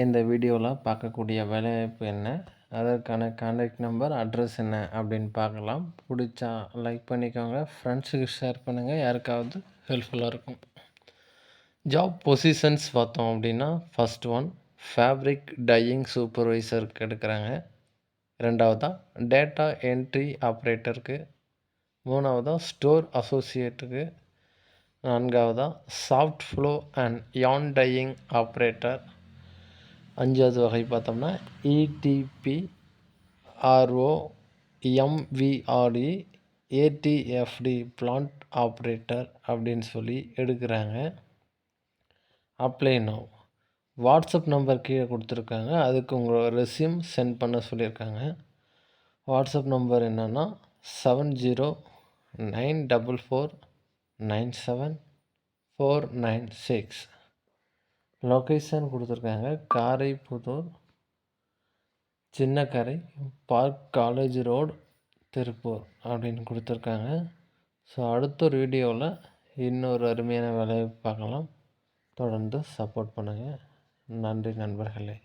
இந்த வீடியோவில் பார்க்கக்கூடிய வேலைவாய்ப்பு என்ன, அதற்கான கான்டாக்ட் நம்பர், அட்ரஸ் என்ன அப்படின்னு பார்க்கலாம். பிடிச்சா லைக் பண்ணிக்கோங்க, ஃப்ரெண்ட்ஸுக்கு ஷேர் பண்ணுங்கள், யாருக்காவது ஹெல்ப்ஃபுல்லாக இருக்கும். ஜாப் பொசிஷன்ஸ் பார்த்தோம் அப்படின்னா, ஃபர்ஸ்ட் ஒன் ஃபேப்ரிக் டையிங் சூப்பர்வைசருக்கு எடுக்கிறாங்க. ரெண்டாவதாக டேட்டா என்ட்ரி ஆப்ரேட்டருக்கு. மூணாவதாக ஸ்டோர் அசோசியேட்டுக்கு. நான்காவதாக சாஃப்ட் ஃப்ளோ அண்ட் யான் டையிங் ஆப்ரேட்டர். அஞ்சாவது வகை பார்த்தோம்னா இடிபி, ஆர்ஓ, எம்விஆர்இ, ஏடிஎஃப்டி பிளான்ட் ஆப்ரேட்டர் அப்படின்னு சொல்லி எடுக்கிறாங்க. Apply now. வாட்ஸ்அப் நம்பர் கீழே கொடுத்துருக்காங்க, அதுக்கு உங்களோட ரெஸ்யூம் சென்ட் பண்ண சொல்லியிருக்காங்க. வாட்ஸ்அப் நம்பர் என்னென்னா 7094497496. லொக்கேஷன் கொடுத்துருக்காங்க, காரைப்புதூர், Chinnakkarai, park college road, Tiruppur அப்படின்னு கொடுத்துருக்காங்க. ஸோ அடுத்த ஒரு வீடியோவில் இன்னொரு அருமையான வேலையை பார்க்கலாம். தொடர்ந்து சப்போர்ட் பண்ணுங்கள். நன்றி நண்பர்களே.